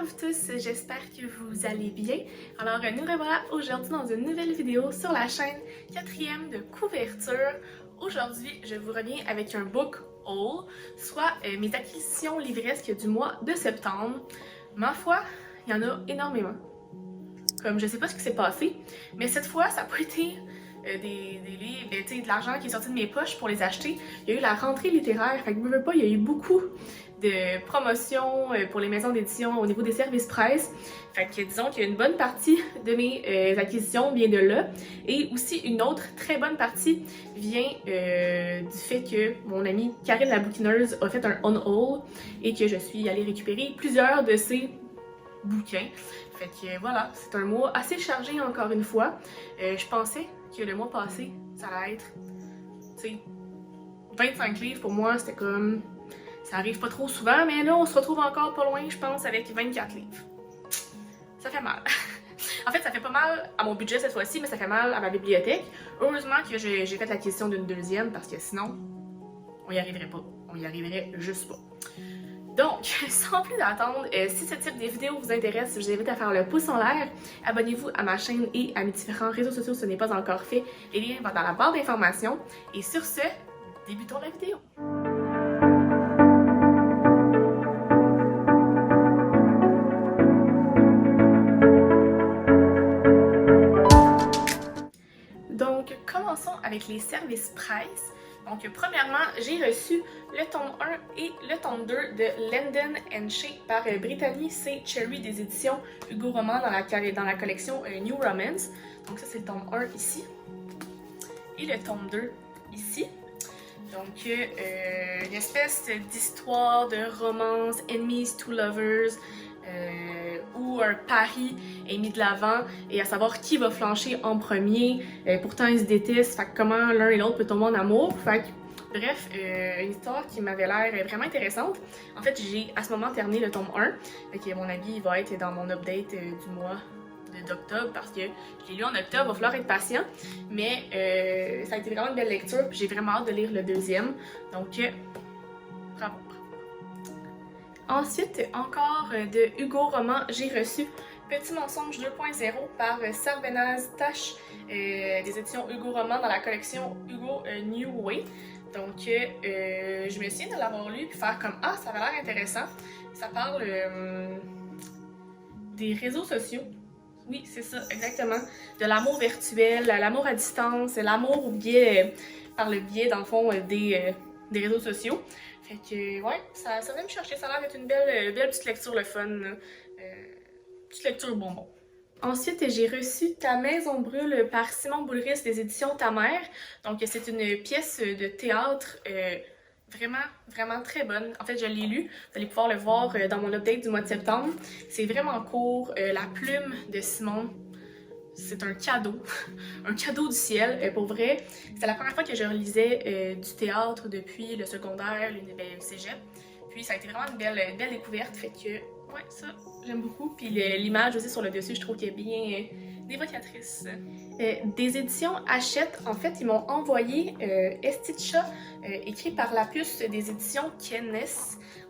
vous tous, j'espère que vous allez bien. Alors nous revoilà aujourd'hui dans une nouvelle vidéo sur la chaîne 4e de couverture. Aujourd'hui, je vous reviens avec un book haul, soit mes acquisitions livresques du mois de septembre. Ma foi, il y en a énormément. Comme je sais pas ce qui s'est passé, mais cette fois, ça n'a pas été des livres, de l'argent qui est sorti de mes poches pour les acheter. Il y a eu la rentrée littéraire, fait que je veux pas, il y a eu beaucoup de promotions pour les maisons d'édition au niveau des services presse. Fait que disons qu'il y a une bonne partie de mes acquisitions vient de là. Et aussi une autre très bonne partie vient du fait que mon amie Karine la bouquineuse a fait un on-haul et que je suis allée récupérer plusieurs de ses bouquins. Fait que voilà, c'est un mois assez chargé encore une fois. Je pensais que le mois passé, ça allait être, tu sais, 25 livres pour moi, c'était comme... Ça arrive pas trop souvent, mais là, on se retrouve encore pas loin, je pense, avec 24 livres. Ça fait mal. En fait, ça fait pas mal à mon budget cette fois-ci, mais ça fait mal à ma bibliothèque. Heureusement que j'ai fait l'acquisition d'une deuxième, parce que sinon, on y arriverait pas. On y arriverait juste pas. Donc, sans plus attendre, si ce type de vidéo vous intéresse, je vous invite à faire le pouce en l'air. Abonnez-vous à ma chaîne et à mes différents réseaux sociaux si ce n'est pas encore fait. Les liens vont dans la barre d'informations. Et sur ce, débutons la vidéo. Donc, commençons avec les services presse. Donc, premièrement, j'ai reçu le tome 1 et le tome 2 de Lenden and Shea par Brittany C. Cherry des éditions Hugo Roman dans la collection New Romance. Donc, ça, c'est le tome 1 ici. Et le tome 2 ici. Donc, une espèce d'histoire de romance, enemies to lovers, où un pari est mis de l'avant et à savoir qui va flancher en premier. Pourtant, ils se détestent, fait que comment l'un et l'autre peut tomber en amour. Fait que, bref, une histoire qui m'avait l'air vraiment intéressante. En fait, j'ai à ce moment terminé le tome 1. Fait que mon avis va être dans mon update du mois d'octobre parce que je l'ai lu en octobre, il va falloir être patient. Mais ça a été vraiment une belle lecture, puis j'ai vraiment hâte de lire le deuxième. Donc, bravo. Ensuite, encore de Hugo Roman, j'ai reçu Petit mensonge 2.0 par Sarbenaz Tache des éditions Hugo Roman dans la collection Hugo New Way. Donc, je me souviens de l'avoir lu et faire comme « Ah, ça avait l'air intéressant ». Ça parle des réseaux sociaux. Oui, c'est ça, exactement. De l'amour virtuel, l'amour à distance, l'amour par le biais, dans le fond, des réseaux sociaux. Fait que, ouais, ça vient me chercher. Ça a l'air d'être une belle petite lecture, le fun. Petite lecture bonbon. Ensuite, j'ai reçu Ta maison brûle par Simon Boulris des éditions Ta mère. Donc, c'est une pièce de théâtre vraiment très bonne. En fait, je l'ai lu. Vous allez pouvoir le voir dans mon update du mois de septembre. C'est vraiment court. La plume de Simon, c'est un cadeau. Un cadeau du ciel. Pour vrai, c'était la première fois que je relisais du théâtre depuis le secondaire, le cégep. Puis, ça a été vraiment une belle découverte. Fait que, ouais, ça, j'aime beaucoup. Puis l'image aussi sur le dessus, je trouve qu'elle est bien évocatrice. Des éditions Hachette, en fait, ils m'ont envoyé Estitcha, écrit par la puce des éditions Kennes.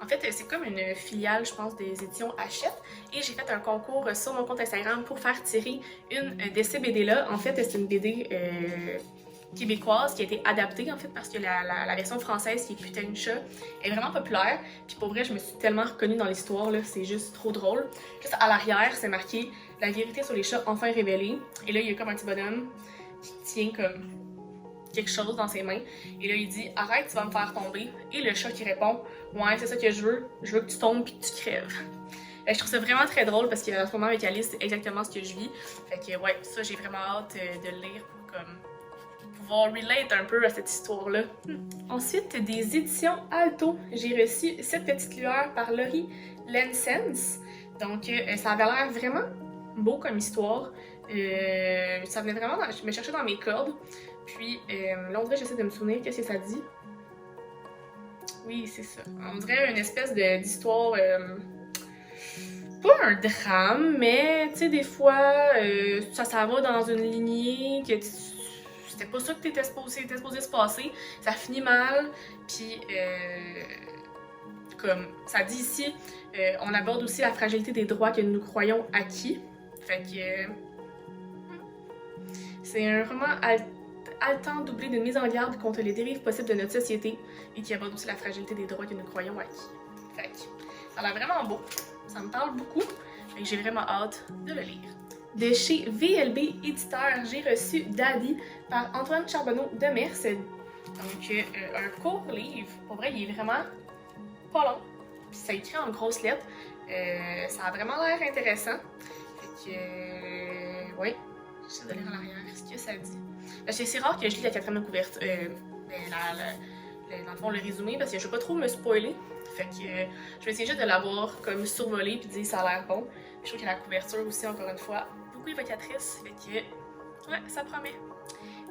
En fait, c'est comme une filiale, je pense, des éditions Hachette. Et j'ai fait un concours sur mon compte Instagram pour faire tirer une de ces BD-là. En fait, c'est une BD québécoise qui a été adaptée, en fait, parce que la version française, qui est Putain de chat, est vraiment populaire. Puis pour vrai, je me suis tellement reconnue dans l'histoire, là, c'est juste trop drôle. Juste à l'arrière, c'est marqué « La vérité sur les chats enfin révélée ». Et là, il y a comme un petit bonhomme qui tient comme quelque chose dans ses mains. Et là, il dit « Arrête, tu vas me faire tomber ». Et le chat qui répond « Ouais, c'est ça que je veux que tu tombes puis que tu crèves ». Je trouve ça vraiment très drôle parce qu'en ce moment, avec Alice, c'est exactement ce que je vis. Fait que ouais, ça, j'ai vraiment hâte de le lire pour comme pouvoir relate un peu à cette histoire-là. Ensuite, des éditions Alto, j'ai reçu Cette petite lueur par Laurie Lensens. Donc, ça avait l'air vraiment beau comme histoire. Ça venait vraiment me chercher dans mes cordes. Puis, là, on dirait, j'essaie de me souvenir qu'est-ce que ça dit. Oui, c'est ça. On dirait une espèce d'histoire... pas un drame, mais tu sais, des fois, ça va dans une lignée que c'était pas ça que t'étais supposé se passer. Ça finit mal, puis comme ça dit ici, on aborde aussi la fragilité des droits que nous croyons acquis. Fait que c'est un roman haletant doublé d'une mise en garde contre les dérives possibles de notre société et qui aborde aussi la fragilité des droits que nous croyons acquis. Fait que ça a l'air vraiment beau, ça me parle beaucoup et j'ai vraiment hâte de le lire. De chez VLB Éditeur, j'ai reçu Daddy par Antoine Charbonneau-Demers. Donc, un court livre. Pour vrai, il est vraiment pas long. Puis ça écrit en grosses lettres. Ça a vraiment l'air intéressant. Fait que, ouais, j'essaie de lire à l'arrière ce que ça dit. C'est rare que je lis la quatrième couverture. Dans le fond, le résumé, parce que je veux pas trop me spoiler. Fait que je vais essayer juste de l'avoir comme survolé puis dire ça a l'air bon. Je trouve que la couverture aussi, encore une fois, beaucoup évocatrice. Fait que, ouais, ça promet.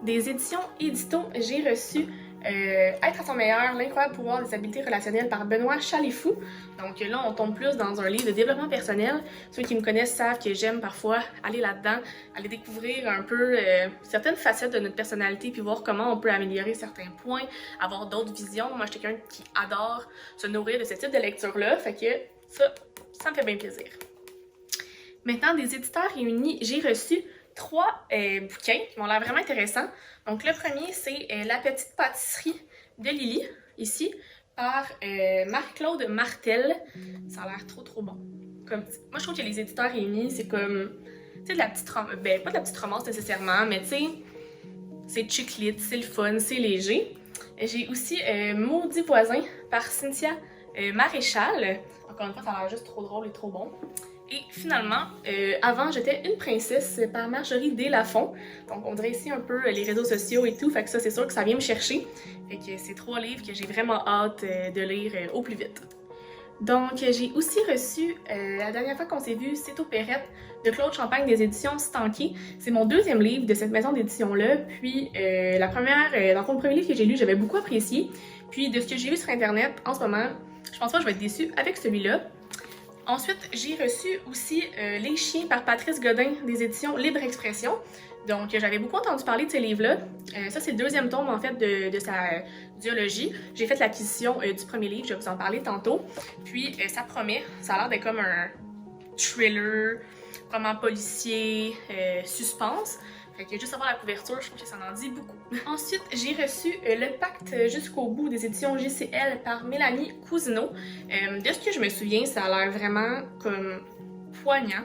Des éditions Édito, j'ai reçu Être à son meilleur, l'incroyable pouvoir des habiletés relationnelles par Benoît Chalifou. Donc là, on tombe plus dans un livre de développement personnel. Ceux qui me connaissent savent que j'aime parfois aller là-dedans, aller découvrir un peu certaines facettes de notre personnalité puis voir comment on peut améliorer certains points, avoir d'autres visions. Moi, je suis quelqu'un qui adore se nourrir de ce type de lecture-là. Fait que ça me fait bien plaisir. Maintenant, des éditeurs réunis, j'ai reçu 3 bouquins qui m'ont l'air vraiment intéressants. Donc, le premier, c'est La petite pâtisserie de Lily, ici, par Marie-Claude Martel. Ça a l'air trop bon. Moi, je trouve que les éditeurs réunis, c'est comme, tu sais, de la petite romance, ben, pas de la petite romance nécessairement, mais tu sais, c'est chick-lit, c'est le fun, c'est léger. J'ai aussi Maudit voisin par Cynthia Maréchal. Encore une fois, ça a l'air juste trop drôle et trop bon. Et finalement, avant, j'étais une princesse par Marjorie Deslafont. Donc, on dirait ici un peu les réseaux sociaux et tout. Fait que ça, c'est sûr que ça vient me chercher. Fait que c'est 3 livres que j'ai vraiment hâte de lire au plus vite. Donc, j'ai aussi reçu, la dernière fois qu'on s'est vu, C'est Opérette de Claude Champagne des éditions Stanky. C'est mon 2e livre de cette maison d'édition-là. Puis, dans le fond, le premier livre que j'ai lu, j'avais beaucoup apprécié. Puis, de ce que j'ai vu sur Internet, en ce moment, je pense pas que je vais être déçue avec celui-là. Ensuite, j'ai reçu aussi Les chiens par Patrice Godin des éditions Libre Expression. Donc, j'avais beaucoup entendu parler de ces livres-là. Ça, c'est le 2e tome, en fait, de sa duologie. J'ai fait l'acquisition du premier livre, je vais vous en parler tantôt. Puis, ça promet, ça a l'air d'être comme un thriller, vraiment policier, suspense. Fait que juste avoir la couverture, je trouve que ça en dit beaucoup. Ensuite, j'ai reçu Le Pacte jusqu'au bout des éditions JCL par Mélanie Cousineau. De ce que je me souviens, ça a l'air vraiment comme poignant.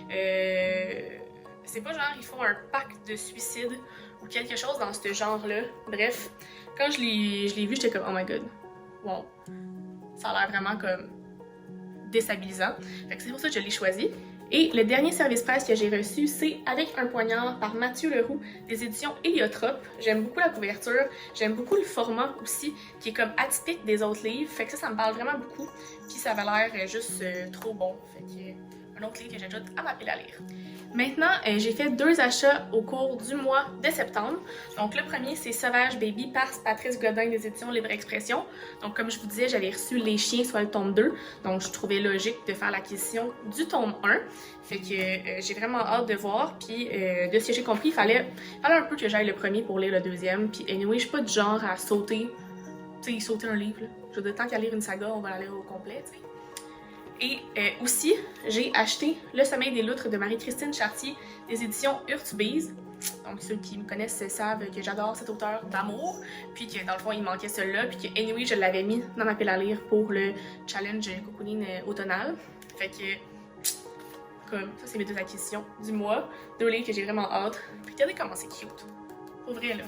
C'est pas genre ils font un pacte de suicide ou quelque chose dans ce genre-là. Bref, quand je l'ai vu, j'étais comme oh my god, wow. Ça a l'air vraiment comme déstabilisant. Fait que c'est pour ça que je l'ai choisi. Et le dernier service presse que j'ai reçu, c'est Avec un poignard par Mathieu Leroux des éditions Héliotrope. J'aime beaucoup la couverture, j'aime beaucoup le format aussi, qui est comme atypique des autres livres. Fait que ça me parle vraiment beaucoup. Puis ça avait l'air juste trop bon. Fait que un autre livre que j'ajoute à ma pile à lire. Maintenant, j'ai fait 2 achats au cours du mois de septembre. Donc le premier, c'est Sauvage Baby par Patrice Godin des éditions Libre Expression. Donc comme je vous disais, j'avais reçu Les chiens, soit le tome 2. Donc je trouvais logique de faire l'acquisition du tome 1. Fait que j'ai vraiment hâte de voir. Puis de ce que j'ai compris, il fallait un peu que j'aille le premier pour lire le deuxième. Puis anyway, je suis pas du genre à sauter, tu sais, sauter un livre. Là. Je veux dire, tant qu'à lire une saga, on va la lire au complet, tu sais. Et aussi, j'ai acheté Le sommeil des loutres de Marie-Christine Chartier des éditions Urtubise. Donc ceux qui me connaissent savent que j'adore cet auteur d'amour. Puis que dans le fond, il manquait celui-là. Puis que anyway, je l'avais mis dans ma pile à lire pour le challenge Cocooning automnal. Fait que, comme ça, c'est mes 2 acquisitions du mois. 2 livres que j'ai vraiment hâte. Puis regardez comment c'est cute. Pour vrai, là.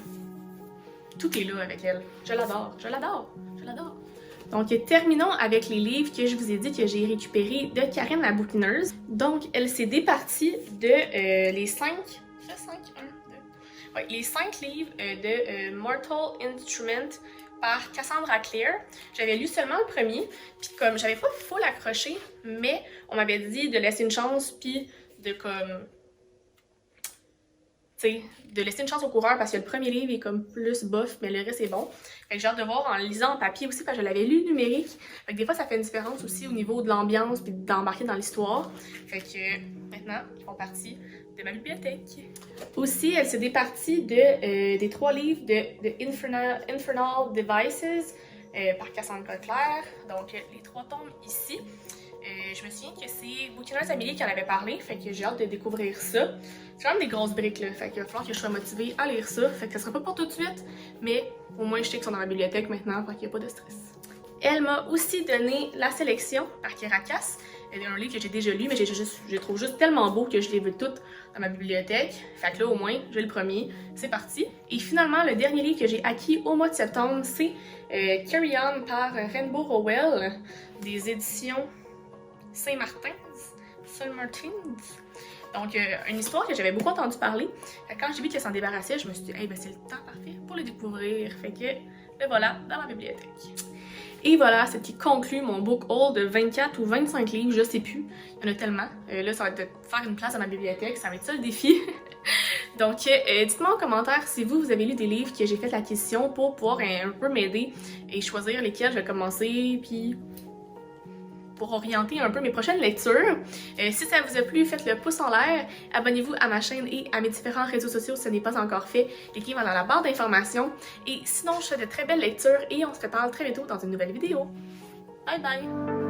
Tout est là avec elle. Je l'adore, je l'adore, je l'adore. Donc, terminons avec les livres que je vous ai dit que j'ai récupérés de Karine la bouquineuse. Donc, elle s'est départie de les 5 livres de Mortal Instrument par Cassandra Clare. J'avais lu seulement le premier, puis comme j'avais pas full accroché, mais on m'avait dit de laisser une chance, puis de comme... de laisser une chance au coureur parce que le premier livre est comme plus bof, mais le reste est bon. Fait que j'ai hâte de voir en lisant en papier aussi parce que je l'avais lu numérique. Fait que des fois ça fait une différence aussi au niveau de l'ambiance puis d'embarquer dans l'histoire. Fait que maintenant, ils font partie de ma bibliothèque. Aussi, elle s'est départie des 3 livres de Infernal Devices par Cassandra Clare. Donc, les 3 tomes ici. Je me souviens que c'est Bouquineuse Amélie qui en avait parlé, fait que j'ai hâte de découvrir ça. C'est quand même des grosses briques, là, fait qu'il va falloir que je sois motivée à lire ça. Fait que ça sera pas pour tout de suite, mais au moins je sais qu'ils sont dans ma bibliothèque maintenant, fait qu'il n'y a pas de stress. Elle m'a aussi donné La Sélection par Kerakas. C'est un livre que j'ai déjà lu, mais je le trouve juste tellement beau que je les veux toutes dans ma bibliothèque. Fait que là, au moins, j'ai le premier. C'est parti. Et finalement, le dernier livre que j'ai acquis au mois de septembre, c'est Carry On par Rainbow Rowell, des éditions Saint-Martin's. Donc, une histoire que j'avais beaucoup entendu parler. Quand j'ai vu qu'elle s'en débarrassait, je me suis dit, hey, ben, c'est le temps parfait pour le découvrir. Fait que, le voilà, dans ma bibliothèque. Et voilà, c'est ce qui conclut mon book haul de 24 ou 25 livres, je sais plus. Il y en a tellement. Là, ça va être de faire une place dans ma bibliothèque, ça va être ça le défi. Donc, dites-moi en commentaire si vous avez lu des livres que j'ai fait l'acquisition pour pouvoir un peu m'aider et choisir lesquels je vais commencer, puis pour orienter un peu mes prochaines lectures. Si ça vous a plu, faites le pouce en l'air, abonnez-vous à ma chaîne et à mes différents réseaux sociaux si ce n'est pas encore fait. Les liens vont dans la barre d'informations. Et sinon, je fais de très belles lectures et on se reparle très bientôt dans une nouvelle vidéo. Bye bye!